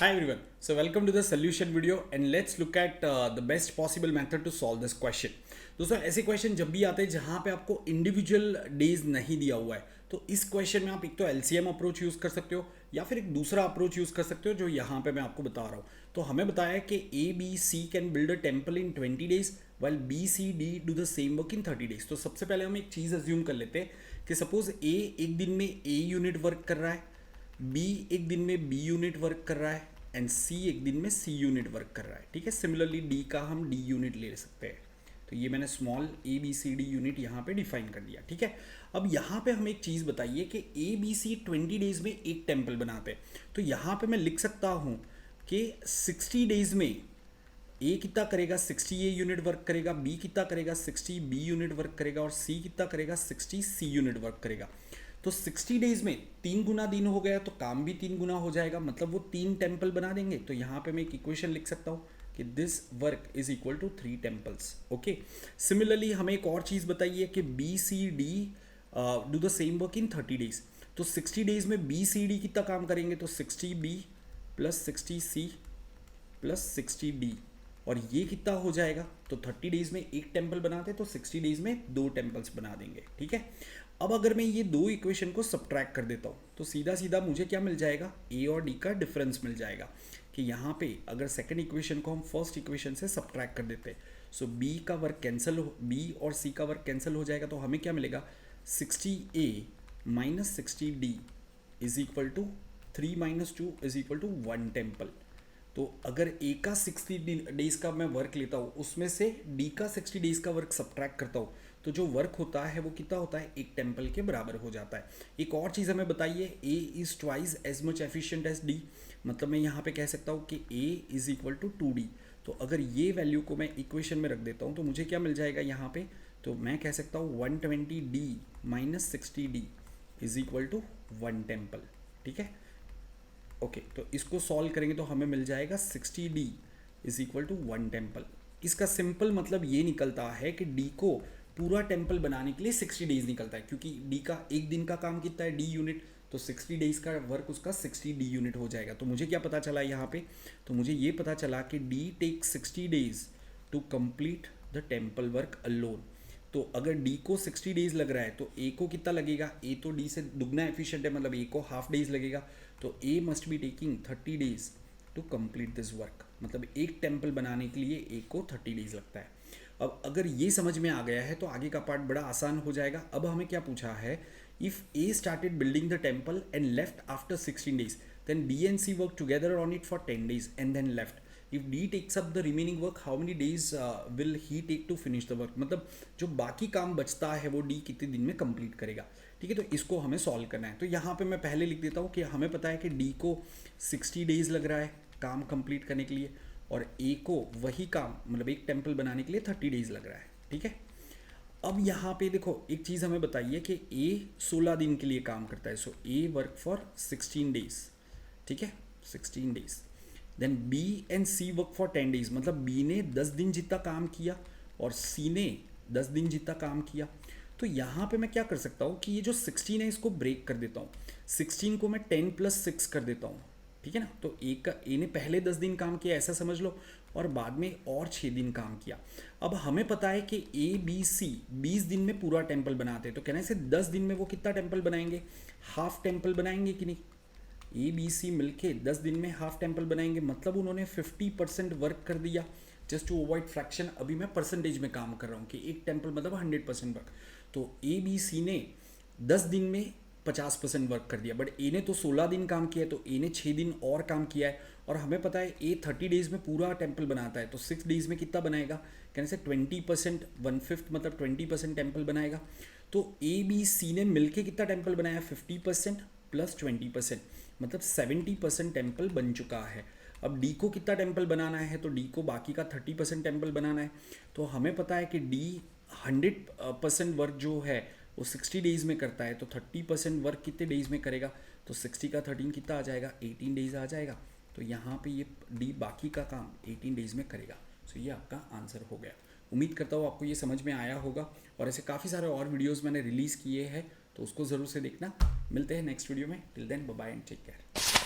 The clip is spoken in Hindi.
Hi everyone. So welcome to the solution video and let's look at the best possible method to solve this question. दोस्तों ऐसे क्वेश्चन जब भी आते हैं जहाँ पे आपको इंडिविजुअल डेज नहीं दिया हुआ है तो इस क्वेश्चन में आप एक तो एलसीएम अप्रोच यूज़ कर सकते हो या फिर एक दूसरा अप्रोच यूज़ कर सकते हो जो यहाँ पे मैं आपको बता रहा हूँ. तो हमें बताया है कि A B C can build a temple in 20 days while B C D do the same work in 30 days. तो सबसे पहले हम एक चीज़ अज्यूम कर लेते हैं कि सपोज ए एक दिन में ए यूनिट वर्क कर रहा है, बी एक दिन में बी यूनिट वर्क कर रहा है एंड सी एक दिन में सी यूनिट वर्क कर रहा है. ठीक है, सिमिलरली डी का हम डी यूनिट ले सकते हैं. तो ये मैंने small A B C D unit यहाँ पे डिफाइन कर दिया. ठीक है, अब यहाँ पे हमें एक चीज़ बताइए कि ए बी सी 20 days में एक टेम्पल बनाते हैं. तो यहाँ पे मैं लिख सकता हूँ कि 60 days में ए कितना करेगा, 60 ए यूनिट वर्क करेगा, बी कितना करेगा, 60 बी यूनिट वर्क करेगा और सी कितना करेगा, 60 सी यूनिट वर्क करेगा. तो 60 days में 3 गुना दिन हो गया तो काम भी 3 गुना हो जाएगा, मतलब वो 3 टेम्पल बना देंगे. तो यहाँ पे मैं एक इक्वेशन लिख सकता हूँ कि this work is equal to 3 temples. Okay, similarly हमें एक और चीज़ बताइए कि B C D do the same work in 30 days. तो 60 days में बी सी डी कितना काम करेंगे, तो 60 B plus 60 C plus 60 D और ये कितना हो जाएगा. तो 30 days में एक टेम्पल बनाते तो 60 days में 2 टेम्पल्स बना देंगे. ठीक है, अब अगर मैं ये दो इक्वेशन को सब्ट्रैक्ट कर देता हूँ तो सीधा सीधा मुझे क्या मिल जाएगा, ए और डी का डिफरेंस मिल जाएगा. कि यहाँ पे अगर सेकंड इक्वेशन को हम फर्स्ट इक्वेशन से सब्ट्रैक्ट कर देते हैं सो बी का वर्क कैंसिल हो, बी और सी का वर्क कैंसिल हो जाएगा. तो हमें क्या मिलेगा, 60A minus 60D is equal to 3 minus 2 is equal to 1 temple. तो अगर ए का 60 days का मैं वर्क लेता हूँ उसमें से डी का 60 days का वर्क सब्ट्रैक्ट करता हूँ तो जो वर्क होता है वो कितना होता है, एक टेम्पल के बराबर हो जाता है. एक और चीज़ हमें बताइए, A is twice as much efficient as D. मतलब मैं यहाँ पे कह सकता हूँ कि A is equal to 2D. तो अगर ये वैल्यू को मैं इक्वेशन में रख देता हूँ तो मुझे क्या मिल जाएगा यहाँ पे, तो मैं कह सकता हूँ 120D minus 60D is equal to 1 temple. ठीक है, ओके तो इसको सॉल्व करेंगे तो हमें मिल जाएगा 60D is equal to 1 temple. इसका सिंपल मतलब ये निकलता है कि डी को पूरा टेम्पल बनाने के लिए 60 days निकलता है, क्योंकि डी का एक दिन का काम कितना है, डी यूनिट. तो 60 days का वर्क उसका 60D यूनिट हो जाएगा. तो मुझे क्या पता चला यहाँ पे, तो मुझे ये पता चला कि D take 60 days to complete the temple work alone. तो अगर डी को 60 days लग रहा है तो ए को कितना लगेगा, ए तो डी से दुगना एफिशिएंट है, मतलब ए को हाफ डेज लगेगा. तो he must be taking 30 days to complete this work. मतलब एक टेम्पल बनाने के लिए ए को 30 days लगता है. अब अगर ये समझ में आ गया है तो आगे का पार्ट बड़ा आसान हो जाएगा. अब हमें क्या पूछा है, if A started building the temple and left after 16 days then B and C work together on it for 10 days and then left. If D takes up the remaining work how many days will he take to finish the work. मतलब जो बाकी काम बचता है वो डी कितने दिन में कंप्लीट करेगा. ठीक है, तो इसको हमें सॉल्व करना है. तो यहाँ पे मैं पहले लिख देता हूँ कि हमें पता है कि डी को 60 days लग रहा है काम कंप्लीट करने के लिए और ए को वही काम मतलब एक टेम्पल बनाने के लिए 30 days लग रहा है. ठीक है, अब यहाँ पे देखो एक चीज़ हमें बताइए कि ए 16 दिन के लिए काम करता है. So A work for 16 days. ठीक है, 16 days. Then B and C work for 10 days. मतलब बी ने 10 दिन जितना काम किया और सी ने 10 दिन जितना काम किया. तो यहाँ पे मैं क्या कर सकता हूँ कि ये जो 16 है इसको ब्रेक कर देता हूँ. 16 को मैं 10 + 6 कर देता हूँ. ठीक है ना, तो ए ने पहले 10 दिन काम किया ऐसा समझ लो और बाद में और 6 दिन काम किया. अब हमें पता है कि ए बी सी 20 दिन में पूरा टेम्पल बनाते हैं. तो कहने से 10 दिन में वो कितना टेम्पल बनाएंगे, हाफ टेम्पल बनाएंगे कि नहीं. ए बी सी मिलके 10 दिन में हाफ टेम्पल बनाएंगे, मतलब उन्होंने 50% वर्क कर दिया. जस्ट टू अवॉइड फ्रैक्शन अभी मैं परसेंटेज में काम कर रहा हूँ कि एक टेम्पल मतलब 100% वर्क. तो ए बी सी ने 10 दिन में 50% वर्क कर दिया, बट ए ने तो 16 दिन काम किया तो ए ने 6 दिन और काम किया है. और हमें पता है ए 30 days में पूरा टेम्पल बनाता है तो 6 days में कितना बनाएगा, कहने से 20% 1/5 मतलब 20% टेम्पल बनाएगा. तो ए बी सी ने मिलके कितना टेम्पल बनाया, 50% + 20% मतलब 70% टेम्पल बन चुका है. अब डी को कितना टेम्पल बनाना है, तो डी को बाकी का 30% टेम्पल बनाना है. तो हमें पता है कि डी 100% वर्क जो है वो 60 days में करता है. तो 30% वर्क कितने डेज में करेगा, तो 60 का 13 कितना आ जाएगा, 18 days आ जाएगा. तो यहाँ पे ये डी बाकी का काम 18 days में करेगा. सो ये आपका आंसर हो गया. उम्मीद करता हूँ आपको ये समझ में आया होगा और ऐसे काफ़ी सारे और वीडियोज़ मैंने रिलीज़ किए हैं तो उसको ज़रूर से देखना. मिलते हैं नेक्स्ट वीडियो में. Till then bye bye and take care.